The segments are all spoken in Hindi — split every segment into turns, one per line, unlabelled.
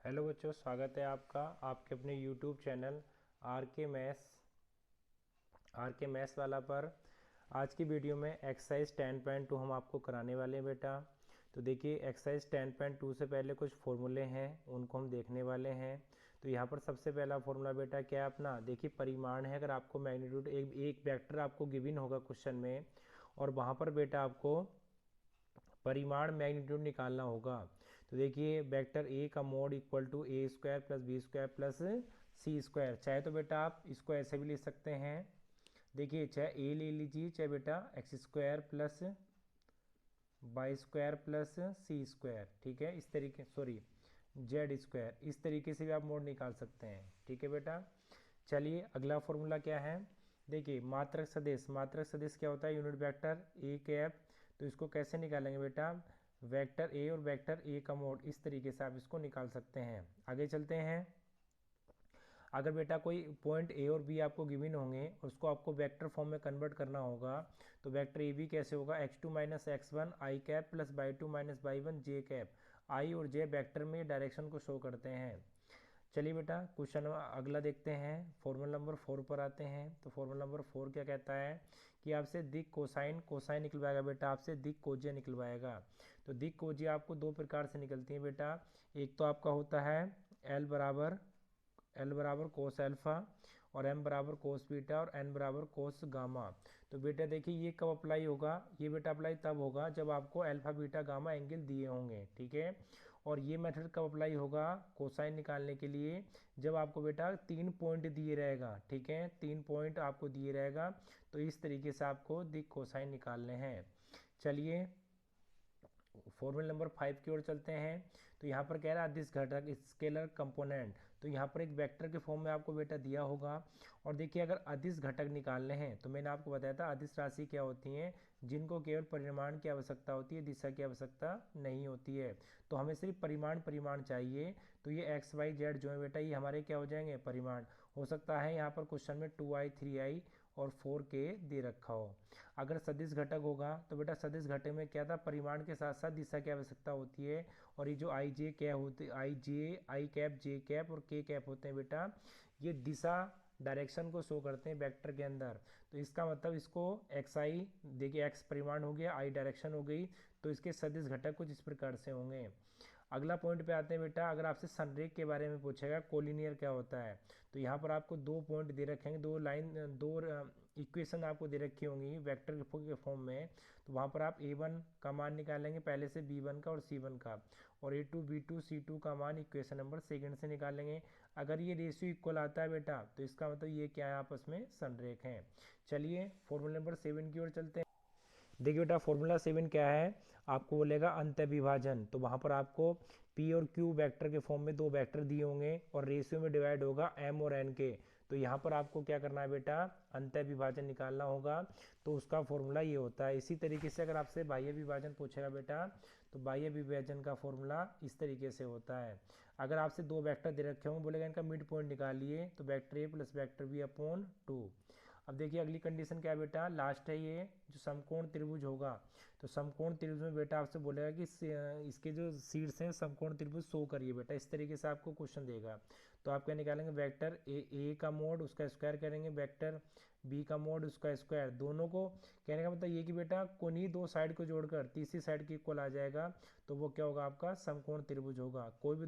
हेलो बच्चों, स्वागत है आपका आपके अपने यूट्यूब चैनल आर के मैथ्स वाला पर। आज की वीडियो में एक्सरसाइज 10.2 हम आपको कराने वाले हैं बेटा। तो देखिए, एक्सरसाइज 10.2 से पहले कुछ फॉर्मूले हैं, उनको हम देखने वाले हैं। तो यहाँ पर सबसे पहला फॉर्मूला बेटा क्या है अपना, देखिए परिमाण है। अगर आपको मैग्नीट्यूड एक वेक्टर आपको गिवन होगा क्वेश्चन में, और वहाँ पर बेटा आपको परिमाण मैग्नीट्यूड निकालना होगा। तो देखिए, वेक्टर ए का mod equal to A square plus B square plus C square. चाहे तो बेटा आप इसको ऐसे भी लिख सकते हैं। देखिए, चाहे ए ले लीजिए, चाहे बेटा x square plus y square plus सी स्क्वायर, ठीक है। इस तरीके, सॉरी, जेड स्क्वायर, इस तरीके से भी आप मोड निकाल सकते हैं, ठीक है बेटा। चलिए, अगला फॉर्मूला क्या है। देखिए, मात्रक सदिश। मात्रक सदिश क्या होता है, यूनिट वेक्टर ए कैप। तो इसको कैसे निकालेंगे बेटा, वेक्टर ए और वेक्टर ए का मोड, इस तरीके से आप इसको निकाल सकते हैं। आगे चलते हैं। अगर बेटा कोई पॉइंट ए और बी आपको गिवन होंगे और उसको आपको वेक्टर फॉर्म में कन्वर्ट करना होगा, तो वेक्टर ए बी कैसे होगा, x2 minus x one i cap plus y two minus y one j cap. I और जे वेक्टर में डायरेक्शन को शो करते हैं। चलिए बेटा, क्वेश्चन अगला देखते हैं। फॉर्मूला नंबर 4 पर आते हैं। तो फॉर्मूला नंबर 4 क्या कहता है कि आपसे दिक कोसाइन कोसाइन निकलवाएगा बेटा, आपसे दिक कोज्य निकलवाएगा। तो दिक कोज्य आपको दो प्रकार से निकलती है बेटा। एक तो आपका होता है एल बराबर कोस एल्फा, और एम बराबर कोस बीटा, और एन बराबर कोस गामा। तो बेटा देखिए, ये कब अप्लाई होगा, ये बेटा अप्लाई तब होगा जब आपको अल्फा बीटा गामा एंगल दिए होंगे, ठीक है। और ये मेथड कब अप्लाई होगा कोसाइन निकालने के लिए, जब आपको बेटा 3 पॉइंट दिए रहेगा, ठीक है। 3 पॉइंट आपको दिए रहेगा। तो इस तरीके से आपको दिक कोसाइन निकालने हैं। चलिए, फॉर्मूला नंबर 5 की ओर चलते हैं। तो यहाँ पर कह रहा है अदिश घटक स्केलर कंपोनेंट। तो यहाँ पर एक वेक्टर के फॉर्म में आपको बेटा दिया होगा। और देखिए, अगर अदिश घटक निकालने हैं तो मैंने आपको बताया था अदिश राशि क्या होती हैं, जिनको केवल परिमाण की आवश्यकता होती है, दिशा की आवश्यकता नहीं होती है। तो हमें सिर्फ परिमाण परिमाण चाहिए। तो ये एक्स वाई जेड जो है बेटा, ये हमारे क्या हो जाएंगे, परिमाण। हो सकता है यहाँ पर क्वेश्चन में 2i 3i और 4k दे रखा हो। अगर सदिश घटक होगा तो बेटा सदिश घटक में क्या था, परिमाण के साथ साथ दिशा की आवश्यकता होती है। और ये जो आई जे क्या होते, आई कैप जे कैप और के कैप होते हैं बेटा, ये दिशा डायरेक्शन को शो करते हैं वेक्टर के अंदर। तो इसका मतलब इसको एक्स आई, देखिए एक्स परिमाण हो गया, आई डायरेक्शन हो गई। तो इसके सदिश घटक कुछ इस प्रकार से होंगे। अगला पॉइंट पे आते हैं बेटा। अगर आपसे संरेख के बारे में पूछेगा कोलिनियर क्या होता है, तो यहाँ पर आपको 2 पॉइंट दे रखे हैं, दो इक्वेशन आपको दे रखी होंगी वेक्टर के फॉर्म में। तो वहाँ पर आप a1 का मान निकालेंगे पहले से, b1 का और c1 का, और a2 b2 c2 का मान इक्वेशन नंबर सेकंड से निकालेंगे। अगर ये रेशियो इक्वल आता है बेटा, तो इसका मतलब ये क्या है, आपस में संरेख हैं। चलिए, फॉर्मूला नंबर 7 की ओर चलते हैं। देखिए बेटा, फॉर्मूला 7 क्या है, आपको बोलेगा अंत विभाजन। तो वहाँ पर आपको p और q वेक्टर के फॉर्म में दो वेक्टर दिए होंगे और रेशियो में डिवाइड होगा m और n के। तो यहाँ पर आपको क्या करना है बेटा, अंत विभाजन निकालना होगा। तो उसका फॉर्मूला ये होता है। इसी तरीके से अगर आपसे बाह्य विभाजन पूछेगा बेटा, तो बाह्य विभाजन का फॉर्मूला इस तरीके से होता है। अगर आपसे दो वेक्टर दे रखे होंगे, बोलेगा इनका मिड पॉइंट निकालिए, तो vector A plus vector B upon 2। अब देखिए, अगली कंडीशन क्या है बेटा, लास्ट है ये जो समकोण त्रिभुज होगा। तो समकोण त्रिभुज में बेटा आपसे बोलेगा कि इसके जो शीर्ष हैं समकोण त्रिभुज शो करिए बेटा, इस तरीके से आपको क्वेश्चन देगा। तो आप क्या निकालेंगे, वेक्टर ए का मोड उसका स्क्वायर करेंगे, वेक्टर बी का मोड उसका स्क्वायर। दोनों को कहने का मतलब ये कि बेटा कोई दो साइड को जोड़कर तीसरी साइड के इक्वल आ जाएगा, तो वो क्या होगा, आपका समकोण त्रिभुज होगा। कोई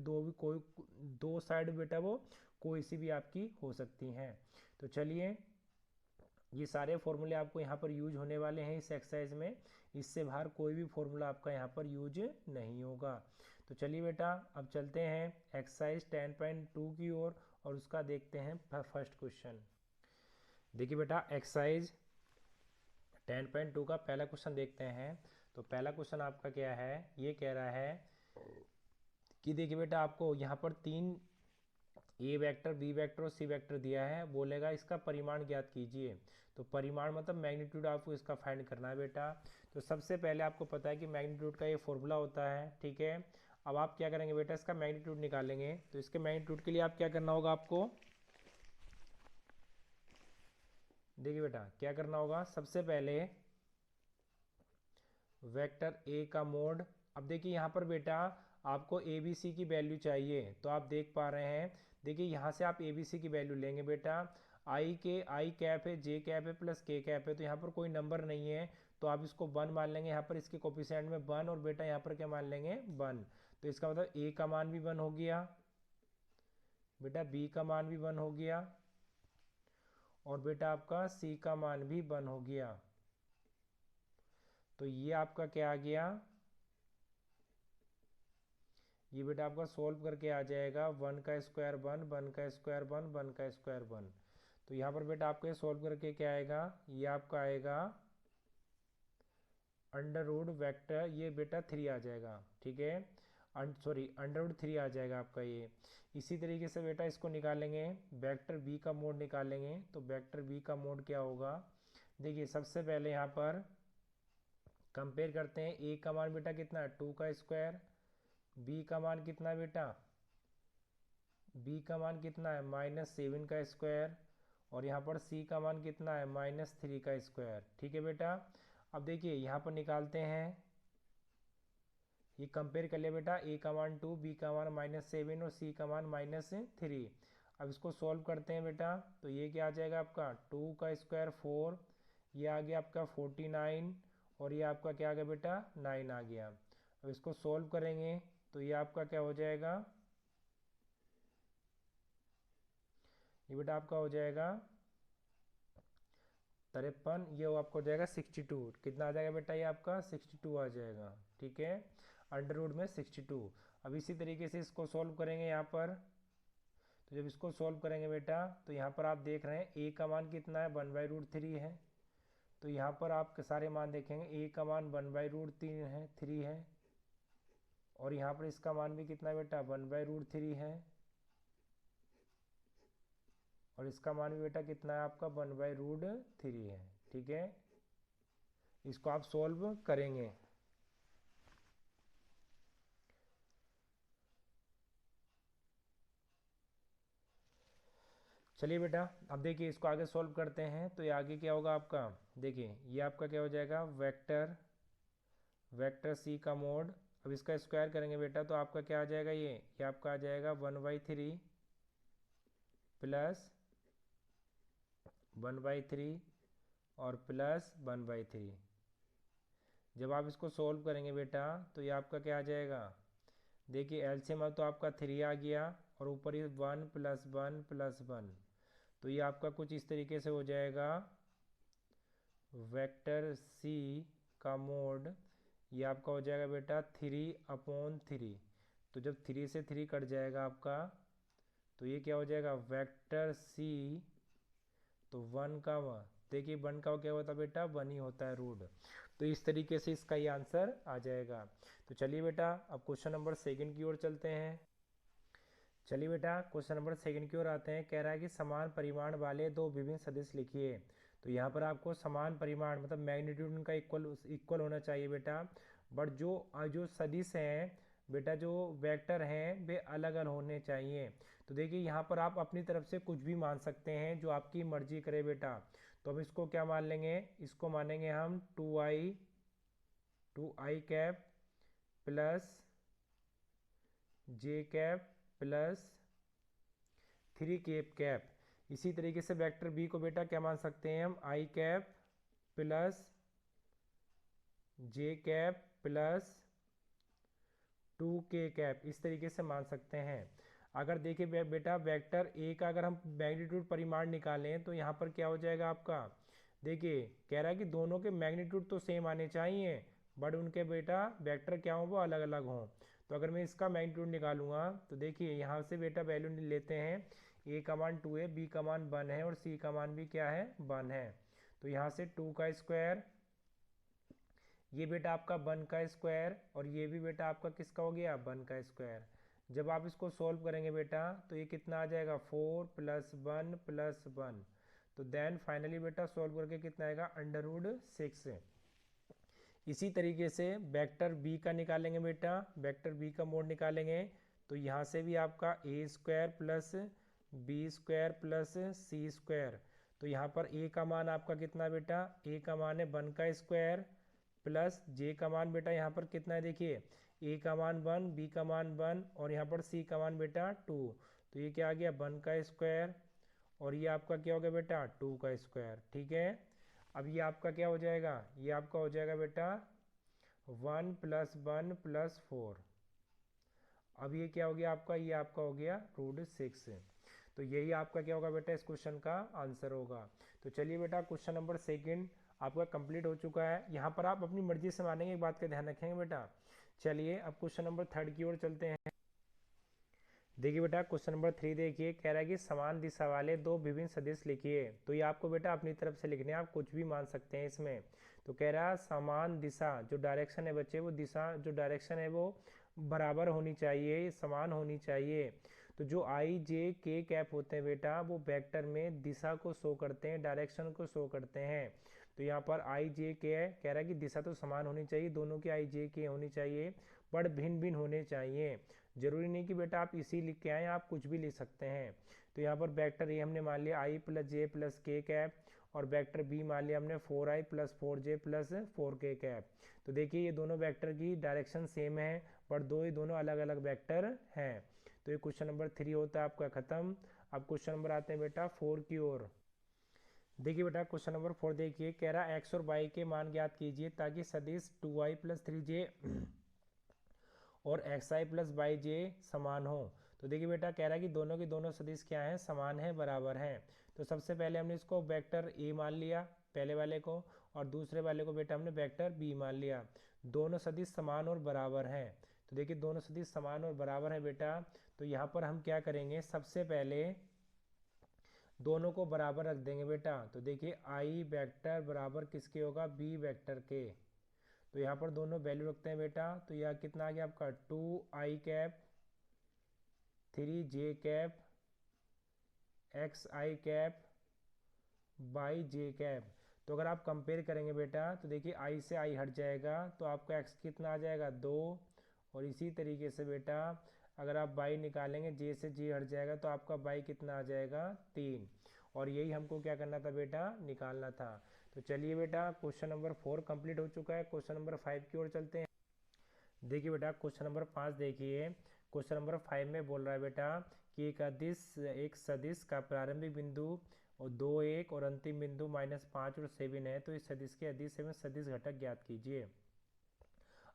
दो साइड बेटा वो कोई सी भी आपकी हो सकती हैं। तो चलिए, ये सारे फॉर्मूले आपको यहाँ पर यूज होने वाले हैं इस एक्सरसाइज में। इससे बाहर कोई भी फॉर्मूला आपका यहाँ पर यूज नहीं होगा। तो चलिए बेटा, अब चलते हैं एक्सरसाइज 10.2 की ओर और उसका देखते हैं फर्स्ट क्वेश्चन। देखिए बेटा, एक्सरसाइज 10.2 का पहला क्वेश्चन देखते हैं। तो पहला क्वेश्चन आपका क्या है, ये कह रहा है कि देखिए बेटा, आपको यहाँ पर तीन ए वेक्टर बी वेक्टर और सी वेक्टर दिया है, बोलेगा इसका परिमाण ज्ञात कीजिए। तो परिमाण मतलब मैग्नीट्यूड आपको इसका फाइंड करना है बेटा। तो सबसे पहले आपको पता है कि मैग्नीट्यूड का ये फॉर्मूला होता है, ठीक है। अब आप क्या करेंगे बेटा, इसका मैग्नीट्यूड निकालेंगे। तो इसके मैग्नीट्यूड के लिए आप क्या करना होगा, आपको देखिए बेटा क्या करना होगा, सबसे पहले वेक्टर ए का मोड। अब देखिए यहाँ पर बेटा आपको ए बी सी की वैल्यू चाहिए, तो आप देख पा रहे हैं, देखिए यहाँ से आप ए बी सी की वैल्यू लेंगे बेटा। आई कैप है, जे कैप है प्लस के कैप है, तो यहाँ पर कोई नंबर नहीं है, तो आप इसको 1 मान लेंगे, यहाँ पर इसके कोफिशिएंट में 1, और बेटा यहाँ पर क्या मान लेंगे 1। तो इसका मतलब ए का मान भी 1 हो गया बेटा, बी का मान भी 1 हो गया, और बेटा आपका सी का मान भी 1 हो गया। तो ये आपका क्या आ गया, ये बेटा आपका सोल्व करके आ जाएगा 1 का स्क्वायर 1, 1 का स्क्वायर 1, 1 का स्क्वायर 1। तो यहाँ पर बेटा आपका सोल्व करके क्या आएगा, ये आपका आएगा अंडर रूट वेक्टर, ये बेटा 3 आ जाएगा, ठीक है, सॉरी अंडर रूट 3 आ जाएगा आपका ये। इसी तरीके से बेटा इसको निकालेंगे, वेक्टर बी का मोड निकालेंगे, तो वेक्टर बी का मोड क्या होगा, देखिए सबसे पहले यहाँ पर कंपेयर करते हैं, ए का मान बेटा कितना है 2 का स्क्वायर, बी का मान कितना है बेटा, बी का मान कितना है -7 का स्क्वायर, और यहाँ पर सी का मान कितना है -3 का स्क्वायर, ठीक है बेटा। अब देखिए यहाँ पर निकालते हैं, ये कंपेयर कर लिया बेटा, ए का मान 2, बी का मान -7 और सी का मान -3। अब इसको सॉल्व करते हैं बेटा, तो ये क्या आ जाएगा आपका 2 का स्क्वायर 4, ये आ गया आपका 49, और ये आपका क्या आ गया बेटा 9 आ गया। अब इसको सॉल्व करेंगे तो ये आपका क्या हो जाएगा, ये बेटा आपका हो जाएगा 53, ये आपको हो जाएगा 62, कितना आ जाएगा बेटा, ये आपका 62 आ जाएगा, ठीक है, अंडर रूट में 62। अब इसी तरीके से इसको सॉल्व करेंगे यहाँ पर, तो जब इसको सॉल्व करेंगे बेटा, तो यहाँ पर आप देख रहे हैं ए का मान कितना है 1/√3 है, तो यहाँ पर आप सारे मान देखेंगे, ए का मान 1/√3 है 3 है, और यहाँ पर इसका मान भी कितना है बेटा 1/√3 है, और इसका मान भी बेटा कितना है आपका 1/√3 है, ठीक है। इसको आप सॉल्व करेंगे, चलिए बेटा अब देखिए इसको आगे सॉल्व करते हैं, तो ये आगे क्या होगा आपका, देखिए ये आपका क्या हो जाएगा वेक्टर सी का मोड, अब इसका स्क्वायर करेंगे बेटा, तो आपका क्या आ जाएगा, ये आपका आ जाएगा 1/3 प्लस 1/3 और प्लस 1/3। जब आप इसको सॉल्व करेंगे बेटा, तो ये आपका क्या आ जाएगा, देखिए एलसीएम तो आपका 3 आ गया, और ऊपर ही 1 + 1 + 1, तो ये आपका कुछ इस तरीके से हो जाएगा वेक्टर सी का मोड, ये आपका हो जाएगा बेटा 3/3। तो जब 3 से 3 कट जाएगा आपका, तो ये क्या हो जाएगा वेक्टर सी, तो 1 का देखिए 1 का क्या होता है बेटा 1 ही होता है रूट, तो इस तरीके से इसका ये आंसर आ जाएगा। तो चलिए बेटा अब क्वेश्चन नंबर 2 की ओर चलते हैं। चलिए बेटा क्वेश्चन नंबर 2 की ओर आते हैं, कह रहा है कि समान परिमाण वाले दो विभिन्न सदिश लिखिए। तो यहाँ पर आपको समान परिमाण मतलब मैग्नीट्यूड उनका इक्वल होना चाहिए बेटा, बट जो जो सदिश हैं बेटा, जो वेक्टर हैं वे अलग अलग होने चाहिए। तो देखिए यहाँ पर आप अपनी तरफ से कुछ भी मान सकते हैं, जो आपकी मर्जी करे बेटा। तो हम इसको क्या मान लेंगे, इसको मानेंगे हम 2i कैप प्लस जे कैप प्लस 3 कैप। इसी तरीके से वेक्टर बी को बेटा क्या मान सकते हैं हम, आई कैप प्लस जे कैप प्लस 2k कैप, इस तरीके से मान सकते हैं। अगर देखिए बेटा वेक्टर ए का अगर हम मैग्नीट्यूड परिमाण निकालें, तो यहाँ पर क्या हो जाएगा आपका, देखिए कह रहा है कि दोनों के मैग्नीट्यूड तो सेम आने चाहिए, बट उनके बेटा वेक्टर क्या हो वो अलग अलग हों। तो अगर मैं इसका मैग्नीट्यूड निकालूंगा, तो देखिए यहाँ से बेटा वैल्यू लेते हैं, ए का मान 2 है, बी का मान 1 है, और सी का मान भी क्या है 1 है। तो यहाँ से 2 का स्क्वायर, ये बेटा आपका 1 का स्क्वायर, और ये भी बेटा आपका किसका हो गया 1 का स्क्वायर। जब आप इसको सॉल्व करेंगे बेटा, तो ये कितना आ जाएगा 4 + 1 + 1। तो देन फाइनली बेटा सॉल्व करके कितना आएगा √6। इसी तरीके से वेक्टर बी का निकालेंगे बेटा, वेक्टर बी का मोड निकालेंगे, तो यहाँ से भी आपका a² plus b² plus c²। तो यहाँ पर a का मान आपका कितना बेटा, a का मान है 1 का स्क्वायर प्लस जे का मान बेटा यहाँ पर कितना है, देखिए ए का मान 1, बी का मान 1 और यहाँ पर सी का मान बेटा 2। तो ये क्या आ गया 1 का स्क्वायर और ये आपका क्या हो गया बेटा 2 का स्क्वायर। ठीक है, अब ये आपका क्या हो जाएगा, ये आपका हो जाएगा बेटा 1 + 1 + 4। अब ये क्या हो गया आपका, ये आपका हो गया √6। तो यही आपका क्या होगा बेटा इस क्वेश्चन का आंसर होगा। तो चलिए बेटा क्वेश्चन नंबर सेकंड आपका कंप्लीट हो चुका है। यहाँ पर आप अपनी मर्जी से मानेंगे, एक बात का ध्यान रखेंगे बेटा। चलिए अब क्वेश्चन नंबर थर्ड की ओर चलते हैं। देखिए बेटा क्वेश्चन नंबर 3 देखिए, कह रहा है कि समान दिशा वाले दो विभिन्न सदिश लिखिए। तो ये आपको बेटा अपनी तरफ से लिखने हैं, आप कुछ भी मान सकते हैं इसमें। तो कह रहा है समान दिशा, जो डायरेक्शन है बच्चे वो दिशा जो डायरेक्शन है वो बराबर होनी चाहिए, समान होनी चाहिए। तो जो आई जे के कैप होते हैं बेटा वो वेक्टर में दिशा को शो करते हैं, डायरेक्शन को शो करते हैं। तो यहाँ पर आई जे के है, कह रहा है कि दिशा तो समान होनी चाहिए, दोनों की आई जे के होनी चाहिए, पर भिन्न भिन्न होने चाहिए। जरूरी नहीं कि बेटा आप इसी लिख के आए, आप कुछ भी लिख सकते हैं। तो यहाँ पर वेक्टर ए हमने मान लिया आई + जे + के कैप और वेक्टर बी मान लिया हमने 4i + 4j + 4k कैप। तो देखिए ये दोनों वेक्टर की डायरेक्शन सेम है पर ये दोनों अलग अलग वेक्टर हैं। तो ये क्वेश्चन नंबर 3 होता है आपका खत्म। अब क्वेश्चन नंबर आते हैं बेटा 4 की ओर। देखिए बेटा क्वेश्चन नंबर 4 देखिए, कह रहा है x और y के मान ज्ञात कीजिए ताकि सदिश 2i + 3j और xi + yj समान हो। तो देखिए बेटा कह रहा है कि दोनों के दोनों सदिश क्या हैं, समान हैं, बराबर हैं। तो सबसे पहले हमने इसको वेक्टर a मान लिया पहले वाले को, और दूसरे वाले को बेटा हमने वेक्टर b मान लिया। दोनों सदिश समान और बराबर हैं। तो देखिए दोनों सदिश समान और बराबर हैं बेटा। तो यहाँ पर हम क्या करेंगे, सबसे पहले दोनों को बराबर रख देंगे बेटा। तो देखिए i वेक्टर बराबर किसके होगा, b वेक्टर के। तो यहाँ पर दोनों वैल्यू रखते हैं बेटा। तो यह कितना आ गया आपका 2i cap 3j cap xi cap yj cap. तो अगर आप कंपेयर करेंगे बेटा तो देखिए i से i हट जाएगा तो आपका x कितना आ जाएगा 2, और इसी तरीके से बेटा अगर आप y निकालेंगे j से j हट जाएगा तो आपका y कितना आ जाएगा 3। और यही हमको क्या करना था बेटा, निकालना था। तो चलिए बेटा क्वेश्चन नंबर 4 कंप्लीट हो चुका है। क्वेश्चन नंबर 5 की ओर चलते हैं। देखिए बेटा क्वेश्चन नंबर 5 देखिए, क्वेश्चन नंबर 5 में बोल रहा है बेटा कि एक सदिश का प्रारंभिक बिंदु और 2 1 और अंतिम बिंदु -5 और 7 है। तो इस सदिश के अदिश एवं सदिश घटक ज्ञात कीजिए।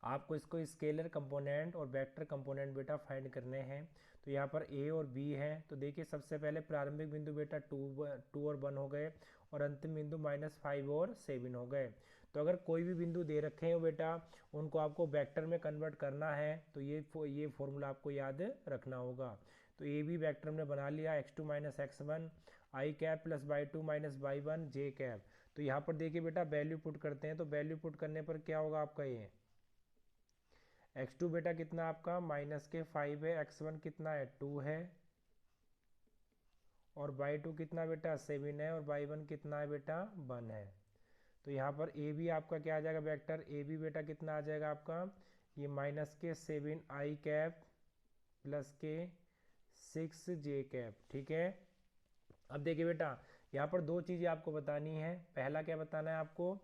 आपको इसको स्केलर कंपोनेंट और वेक्टर कंपोनेंट बेटा फाइंड करने हैं। तो यहाँ पर a और b है। तो देखिए सबसे पहले प्रारंभिक बिंदु बेटा 2 और 1 हो गए और अंतिम बिंदु -5 और 7 हो गए। तो अगर कोई भी बिंदु दे रखे हो बेटा उनको आपको वेक्टर में कन्वर्ट करना है तो ये फॉर्मूला आपको याद रखना होगा। तो ए बी वेक्टर हमने बना लिया x2 - x1 i cap + y2 - y1 j cap. तो यहाँ पर देखिए बेटा वैल्यू पुट करते हैं। तो वैल्यू पुट करने पर क्या होगा आपका, ये x2 बेटा कितना आपका -5 है, x1 कितना है 2 है, और y2 कितना बेटा 7 है, और y1 कितना है बेटा 1 है। तो यहाँ पर ए बी आपका क्या आ जाएगा वेक्टर, ए बी बेटा कितना आ जाएगा आपका, ये -7 i कैप + 6 j कैप। ठीक है, अब देखिए बेटा यहाँ पर दो चीज़ें आपको बतानी है। पहला क्या बताना है आपको,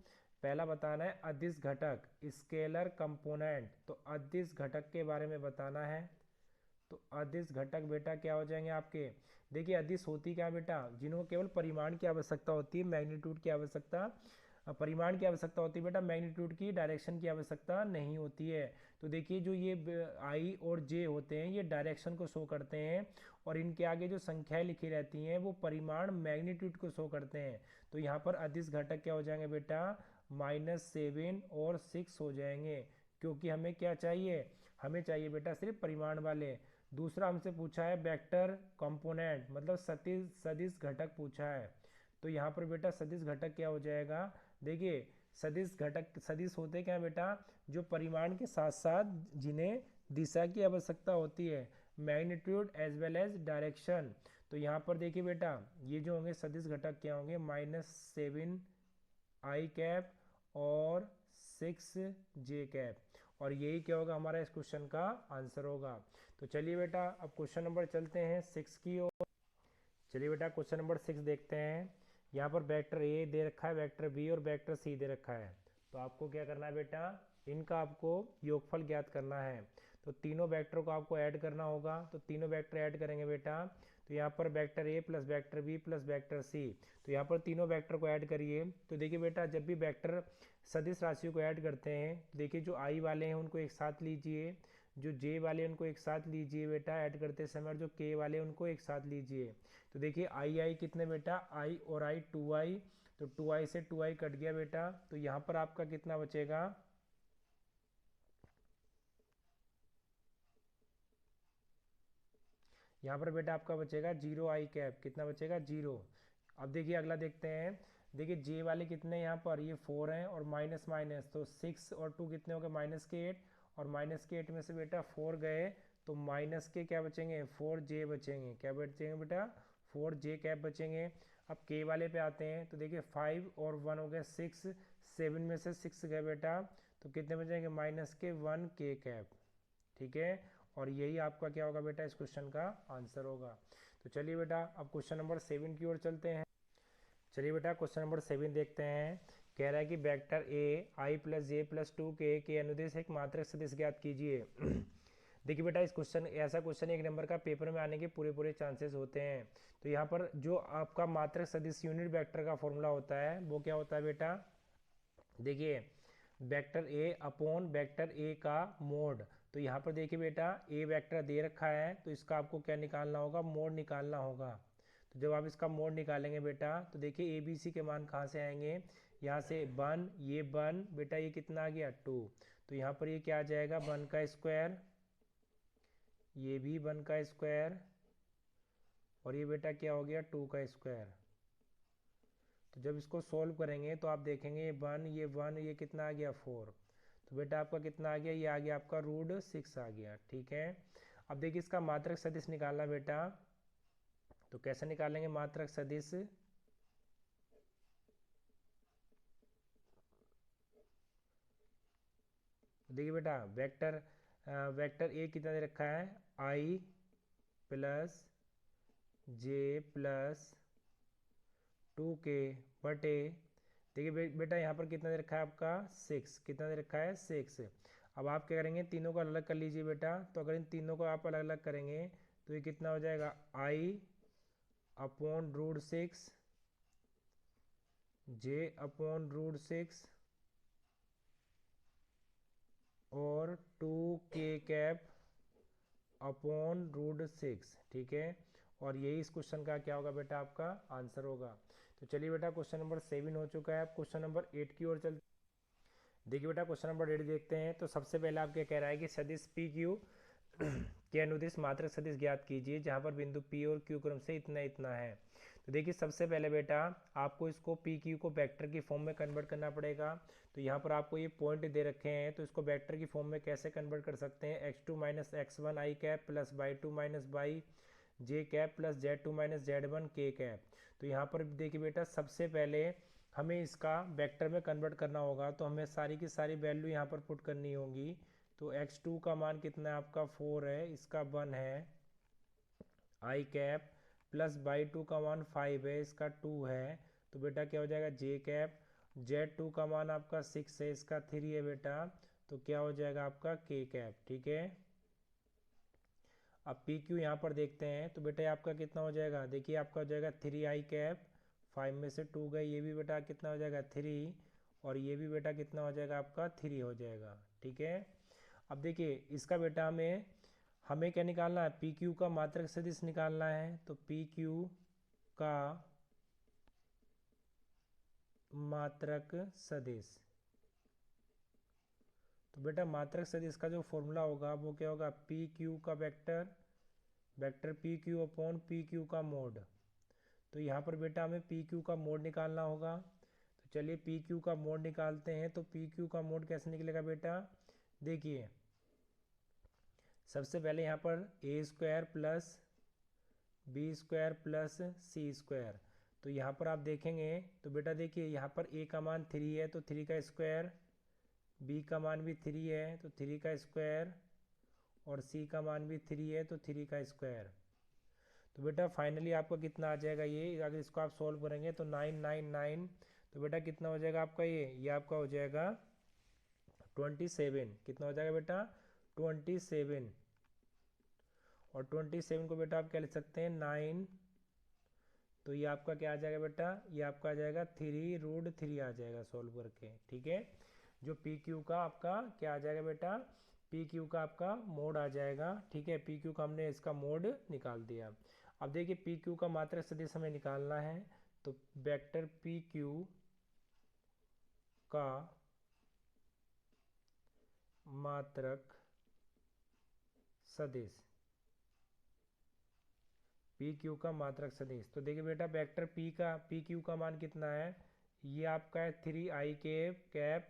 पहला बताना है अदिश घटक स्केलर कंपोनेंट। तो अदिश घटक के बारे में बताना है। तो अदिश घटक बेटा क्या हो जाएंगे आपके, देखिए अदिश होती क्या बेटा, जिन्हों केवल परिमाण की आवश्यकता होती है, मैग्नीट्यूड की आवश्यकता, परिमाण की आवश्यकता होती है बेटा, मैग्नीट्यूड की डायरेक्शन की आवश्यकता नहीं होती है। तो देखिए जो ये आई और जे होते हैं ये डायरेक्शन को शो करते हैं, और इनके आगे जो संख्याएं लिखी रहती हैं वो परिमाण मैग्नीट्यूड को शो करते हैं। तो यहाँ पर अदिश घटक क्या हो जाएंगे बेटा, -7 और 6 हो जाएंगे, क्योंकि हमें क्या चाहिए, हमें चाहिए बेटा सिर्फ परिमाण वाले। दूसरा हमसे पूछा है वेक्टर कंपोनेंट, मतलब सदिश घटक पूछा है। तो यहाँ पर बेटा सदिश घटक क्या हो जाएगा, देखिए सदिश घटक, सदिश होते क्या बेटा, जो परिमाण के साथ साथ जिन्हें दिशा की आवश्यकता होती है, magnitude as well as direction. तो यहाँ पर देखिए बेटा ये जो होंगे सदिश घटक क्या होंगे, -7 i कैप और 6 j कैप, और यही क्या होगा हमारा इस क्वेश्चन का आंसर होगा। तो चलिए बेटा अब क्वेश्चन नंबर चलते हैं 6 की ओर। चलिए बेटा क्वेश्चन नंबर 6 देखते हैं। यहाँ पर वेक्टर ए दे रखा है, वेक्टर बी और वेक्टर सी दे रखा है। तो आपको क्या करना है बेटा, इनका आपको योगफल ज्ञात करना है। तो तीनों वेक्टर को आपको ऐड करना होगा। तो तीनों वेक्टर ऐड करेंगे बेटा, तो यहाँ पर vector A plus vector B plus vector C, तो यहाँ पर तीनों वेक्टर को ऐड करिए। तो देखिए बेटा, जब भी वेक्टर सदिश राशियों को ऐड करते हैं, देखिए जो आई वाले हैं उनको एक साथ लीजिए, जो जे वाले उनको एक साथ लीजिए बेटा ऐड करते समय, और जो के वाले उनको एक साथ लीजिए। तो देखिए आई आई कितने बेटा, आई और आई 2i, तो 2i से 2i कट गया बेटा, तो यहाँ पर आपका कितना बचेगा, यहाँ पर बेटा आपका बचेगा 0i कैप, कितना बचेगा 0। अब देखिए अगला देखते हैं। देखिए जे वाले कितने यहाँ पर, ये 4 हैं और माइनस माइनस, तो 6 और 2 कितने हो गए, माइनस के 8, और माइनस के 8 में से बेटा 4 गए, तो माइनस के क्या बचेंगे, 4j बचेंगे। क्या बचेंगे बेटा, 4j कैप बचेंगे। अब के वाले पे आते हैं। तो देखिए 5 और 1 हो गए 6, 7 में से 6 गए बेटा, तो कितने बचेंगे, माइनस के 1k कैप। ठीक है, और यही आपका क्या होगा बेटा, इस क्वेश्चन का आंसर होगा। तो चलिए बेटा अब क्वेश्चन नंबर 7 की ओर चलते हैं। चलिए बेटा क्वेश्चन नंबर 7 देखते हैं। कह रहा है कि vector A I plus J plus 2 के अनुदेश एक मात्रक सदिश ज्ञात कीजिए। देखिए बेटा, इस क्वेश्चन ऐसा क्वेश्चन एक नंबर का पेपर में आने के पूरे पूरे चांसेस होते हैं। तो यहाँ पर जो आपका मात्रक सदिश यूनिट वेक्टर का फॉर्मूला होता है वो क्या होता है बेटा, देखिए vector A upon vector A का मोड। तो यहाँ पर देखिए बेटा, ए वेक्टर दे रखा है, तो इसका आपको क्या निकालना होगा, मोड निकालना होगा। तो जब आप इसका मोड निकालेंगे बेटा, तो देखिए ए बी सी के मान कहाँ से आएंगे, यहाँ से 1, ये 1 बेटा, ये कितना आ गया 2, तो यहाँ पर ये क्या आ जाएगा 1 का स्क्वायर, ये भी 1 का स्क्वायर, और ये बेटा क्या हो गया 2 का स्क्वायर। तो जब इसको सोल्व करेंगे तो आप देखेंगे ये 1, ये 1, ये कितना आ गया 4, तो बेटा आपका कितना आ गया, ये आ गया आपका √6 आ गया। ठीक है, अब देखिए इसका मात्रक सदिश निकालना बेटा, तो कैसे निकालेंगे मात्रक सदिश, देखिए बेटा वेक्टर ए कितना दे रखा है, आई प्लस जे प्लस 2k बटे, देखिए बेटा यहाँ पर कितना दे रखा है आपका 6, कितना दे रखा है 6। अब आप क्या करेंगे, तीनों को अलग अलग कर लीजिए बेटा। तो अगर इन तीनों को आप अलग अलग करेंगे तो ये कितना हो जाएगा, आई अपॉन √6, जे अपॉन √6 और 2k कैप अपॉन √6। ठीक है, और यही इस क्वेश्चन का क्या होगा बेटा, आपका आंसर होगा। तो चलिए बेटा क्वेश्चन नंबर 7 हो चुका है, अब क्वेश्चन नंबर 8 की ओर चलते। देखिए बेटा क्वेश्चन नंबर 8 देखते हैं। तो सबसे पहले आप क्या कह रहा है कि सदिश पी क्यू के अनुदिश मात्रक सदिश ज्ञात कीजिए जहां पर बिंदु पी और क्यू क्रम से इतना इतना है। तो देखिए सबसे पहले बेटा आपको इसको पी क्यू को वेक्टर की फॉर्म में कन्वर्ट करना पड़ेगा। तो यहाँ पर आपको ये पॉइंट दे रखे हैं, तो इसको वेक्टर की फॉर्म में कैसे कन्वर्ट कर सकते हैं, x2 minus x1 I cap plus y2 minus by J cap plus z2 minus z1 के कैप। तो यहाँ पर देखिए बेटा सबसे पहले हमें इसका वेक्टर में कन्वर्ट करना होगा, तो हमें सारी की सारी वैल्यू यहाँ पर पुट करनी होगी। तो x2 का मान कितना है आपका 4 है, इसका 1 है आई कैप, प्लस y2 का मान 5 है, इसका 2 है, तो बेटा क्या हो जाएगा जे कैप, z2 का मान आपका 6 है, इसका 3 है बेटा, तो क्या हो जाएगा आपका के कैप। ठीक है, अब पी क्यू यहाँ पर देखते हैं। तो बेटा आपका कितना हो जाएगा, देखिए आपका हो जाएगा 3 आई कैप, 5 में से 2 गए, ये भी बेटा कितना हो जाएगा 3, और ये भी बेटा कितना हो जाएगा आपका 3 हो जाएगा। ठीक है, अब देखिए इसका बेटा हमें क्या निकालना है, पी क्यू का मात्रक सदिश निकालना है। तो पी क्यू का मात्रक सदिश, तो बेटा मात्रक सदिश का जो फॉर्मूला होगा वो क्या होगा, पी क्यू का vector P Q upon P Q का मोड। तो यहाँ पर बेटा हमें पी क्यू का मोड निकालना होगा। तो चलिए पी क्यू का मोड निकालते हैं। तो पी क्यू का मोड कैसे निकलेगा बेटा, देखिए सबसे पहले यहाँ पर a square plus B square plus C square. तो यहाँ पर आप देखेंगे तो बेटा देखिए यहाँ पर ए का मान 3 है, तो 3 का स्क्वायर, बी का मान भी 3 है तो 3 का स्क्वायर, और सी का मान भी 3 है तो 3 का स्क्वायर। तो बेटा फाइनली आपका कितना आ जाएगा, ये अगर इसको आप सॉल्व करेंगे तो 999, तो बेटा कितना हो जाएगा आपका, ये आपका हो जाएगा 27 कितना हो जाएगा बेटा 27, और 27 को बेटा आप क्या लिख सकते हैं 9, तो ये आपका क्या आ जाएगा बेटा, ये आपका आ जाएगा 3√3 आ जाएगा सॉल्व करके। ठीक है, जो पी क्यू का आपका क्या आ जाएगा बेटा, पी क्यू का आपका मोड आ जाएगा। ठीक है, पी क्यू का हमने इसका मोड निकाल दिया। अब देखिए पी क्यू का मात्रक सदिश हमें निकालना है, तो वेक्टर पी क्यू का मात्रक सदिश, पी क्यू का मात्रक सदिश, तो देखिए बेटा वेक्टर पी क्यू का मान कितना है, ये आपका है 3i cap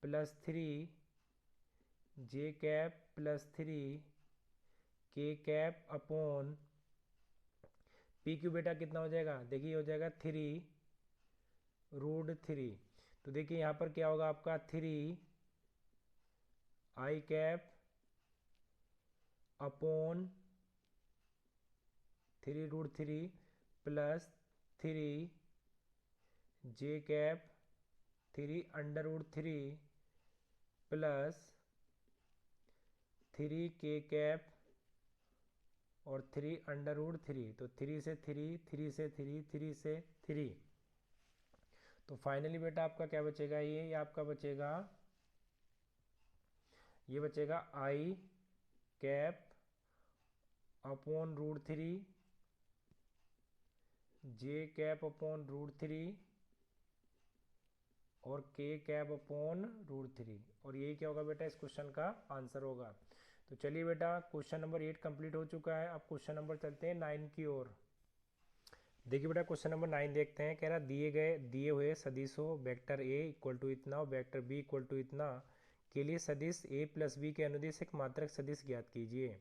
plus 3j cap plus 3k cap upon P Q बेटा कितना हो जाएगा, देखिए हो जाएगा 3√3। तो देखिए यहाँ पर क्या होगा आपका 3i cap upon 3√3 plus 3j cap 3√3 plus 3k cap और 3√3, तो 3 से 3, 3 से 3, 3 से 3, तो फाइनली बेटा आपका क्या बचेगा, ये आपका बचेगा, ये बचेगा i cap upon √3, j cap upon √3 और k कैप अपॉन √3, और यही क्या होगा बेटा इस क्वेश्चन का आंसर होगा। तो चलिए बेटा क्वेश्चन नंबर 8 कंप्लीट हो चुका है। अब क्वेश्चन नंबर चलते हैं 9 की ओर। देखिए बेटा क्वेश्चन नंबर 9 देखते हैं। कह रहा दिए हुए सदिशों वेक्टर a इक्वल टू इतना और वेक्टर b इक्वल टू इतना के लिए सदिश a प्लस b के अनुदिश एक मात्रक सदिश ज्ञात कीजिए।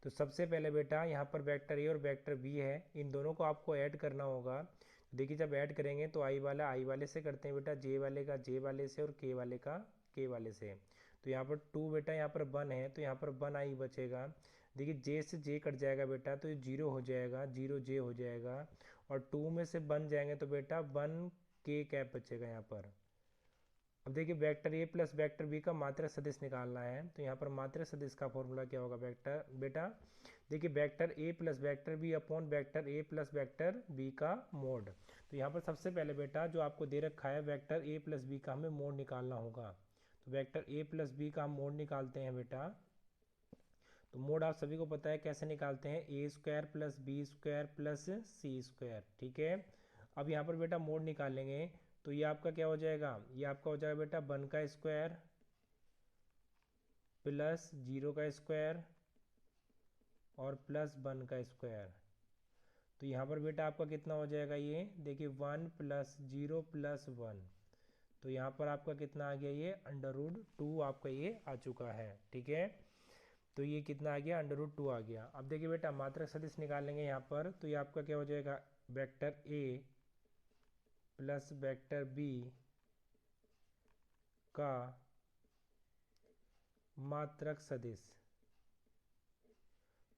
तो सबसे पहले बेटा यहाँ पर वेक्टर a और वेक्टर b है, इन दोनों को आपको ऐड करना होगा। देखिए जब ऐड करेंगे तो i वाला i वाले से करते हैं बेटा, j वाले का j वाले से और k वाले का k वाले से। तो यहाँ पर 2 बेटा यहाँ पर 1 है, तो यहाँ पर 1i बचेगा। देखिए j से j कट जाएगा बेटा, तो ये 0 हो जाएगा, 0j हो जाएगा, और 2 में से बन जाएंगे तो बेटा 1k कैप बचेगा यहाँ पर। अब देखिए vector a plus vector b का मात्रक सदिश निकालना है, तो यहाँ पर मात्रक सदिश का फॉर्मूला क्या होगा वेक्टर बेटा, देखिए vector a plus vector b upon vector a plus vector b का मोड। तो यहाँ पर सबसे पहले बेटा जो आपको दे रखा है वेक्टर a प्लस b का हमें मोड निकालना होगा। तो वेक्टर a प्लस b का हम मोड निकालते हैं बेटा। तो मोड आप सभी को पता है कैसे निकालते हैं, a square plus B square plus C square. ठीक है, अब यहाँ पर बेटा मोड निकालेंगे, तो ये आपका क्या हो जाएगा, ये आपका हो जाएगा बेटा 1 का स्क्वायर प्लस 0 का स्क्वायर और प्लस 1 का स्क्वायर। तो यहाँ पर बेटा आपका कितना हो जाएगा, ये देखिए 1 प्लस 0 प्लस 1, तो यहाँ पर आपका कितना आ गया, ये √2 आपका ये आ चुका है। ठीक है, तो ये कितना आ गया, √2 आ गया। अब देखिए बेटा मात्रक सदिश निकालेंगे यहाँ पर, तो ये आपका क्या हो जाएगा, vector a plus vector b का मात्रक सदिश।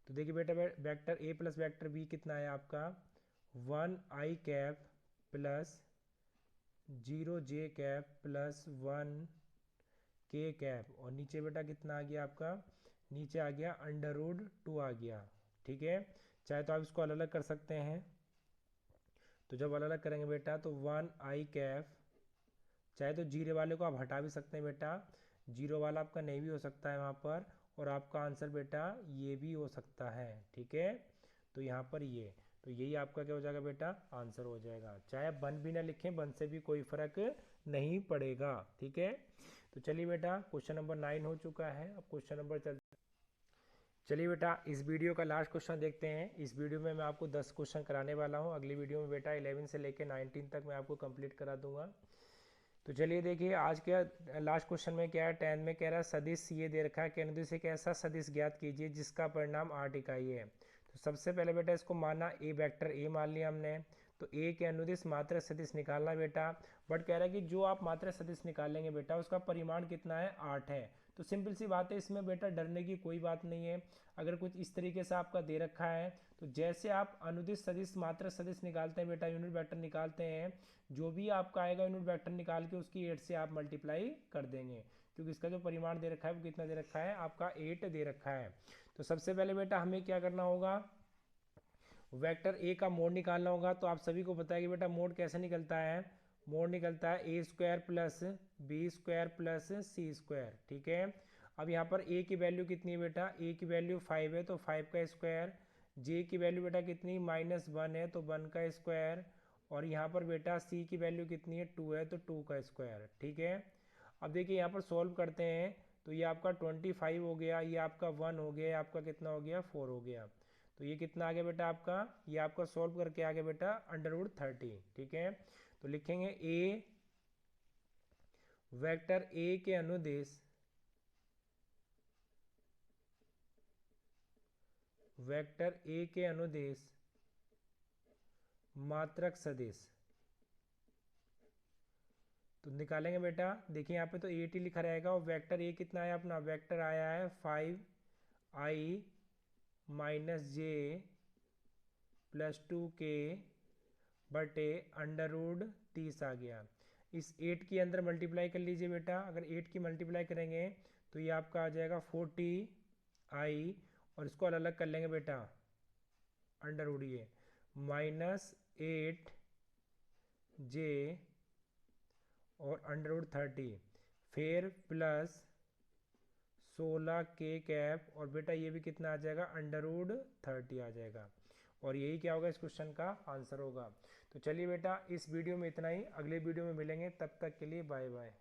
तो देखिए बेटा vector a plus vector b कितना है आपका 1i cap plus 0j cap plus 1k cap, और नीचे बेटा कितना आ गया आपका, नीचे आ गया √2 आ गया। ठीक है, चाहे तो आप इसको अलग अलग कर सकते हैं, तो जब अलग अलग करेंगे बेटा तो 1i कैप, चाहे तो जीरो वाले को आप हटा भी सकते हैं बेटा, जीरो वाला आपका नहीं भी हो सकता है वहाँ पर, और आपका आंसर बेटा ये भी हो सकता है। ठीक है, तो यहाँ पर ये, तो यही आपका क्या हो जाएगा बेटा आंसर हो जाएगा, चाहे आप 1 भी ना लिखें, 1 से भी कोई फर्क नहीं पड़ेगा। ठीक है, तो चलिए बेटा क्वेश्चन नंबर 9 हो चुका है। अब क्वेश्चन नंबर चलिए बेटा इस वीडियो का लास्ट क्वेश्चन देखते हैं। इस वीडियो में मैं आपको 10 क्वेश्चन कराने वाला हूँ, अगली वीडियो में बेटा 11 से लेकर 19 तक मैं आपको कंप्लीट करा दूंगा। तो चलिए देखिए आज क्या लास्ट क्वेश्चन में क्या है, 10 में कह रहा है सदिश ये दे रखा है कि अनुदिश एक ऐसा सदिश ज्ञात कीजिए जिसका परिणाम 8 इकाई है। तो सबसे पहले बेटा इसको माना ए वेक्टर ए मान लिया हमने, तो ए के अनुदिश मात्रक सदिश निकालना बेटा, बट कह रहा है कि जो आप मात्रक सदिश निकालेंगे बेटा उसका परिमाण कितना है 8 है। तो सिंपल सी बात है, इसमें बेटा डरने की कोई बात नहीं है। अगर कुछ इस तरीके से आपका दे रखा है, तो जैसे आप अनुदिश सदिश मात्रक सदिश निकालते हैं बेटा, यूनिट वेक्टर निकालते हैं, जो भी आपका आएगा यूनिट वेक्टर निकाल के उसकी 8 से आप मल्टीप्लाई कर देंगे, क्योंकि इसका जो परिमाण दे रखा है वो कितना दे रखा है, आपका 8 दे रखा है। तो सबसे पहले बेटा हमें क्या करना होगा, वेक्टर ए का मोड निकालना होगा। तो आप सभी को पता है कि बेटा मोड कैसे निकलता है, मोड निकलता है a square plus B square plus C square, ठीक है। अब यहाँ पर ए की वैल्यू कितनी है बेटा, ए की वैल्यू 5 है तो 5 का स्क्वायर, जे की वैल्यू बेटा कितनी -1 है तो 1 का स्क्वायर, और यहाँ पर बेटा सी की वैल्यू कितनी है 2 है तो 2 का स्क्वायर, ठीक है। अब देखिए यहाँ पर सॉल्व करते हैं तो ये आपका 25 हो गया, ये आपका 1 हो गया, आपका कितना हो गया 4 हो गया। तो ये कितना आ गया बेटा आपका, ये आपका सॉल्व करके आ गया बेटा √30, ठीक है। तो लिखेंगे ए वेक्टर ए के अनुदेश, वेक्टर ए के अनुदेश मात्रक सदिश। तो निकालेंगे बेटा, देखिए यहाँ पे तो 8 ही लिखा रहेगा, और वेक्टर ए कितना है अपना, वेक्टर आया है 5i -j +2 के बटे √30 आ गया। इस 8 के अंदर मल्टीप्लाई कर लीजिए बेटा, अगर 8 की मल्टीप्लाई करेंगे तो ये आपका आ जाएगा 40i, और इसको अलग अलग कर लेंगे बेटा, अंडर उड़िए -8j और √30, फिर प्लस 16k कैप, और बेटा ये भी कितना आ जाएगा, √30 आ जाएगा। और यही क्या होगा, इस क्वेश्चन का आंसर होगा। तो चलिए बेटा इस वीडियो में इतना ही, अगले वीडियो में मिलेंगे, तब तक के लिए बाय बाय।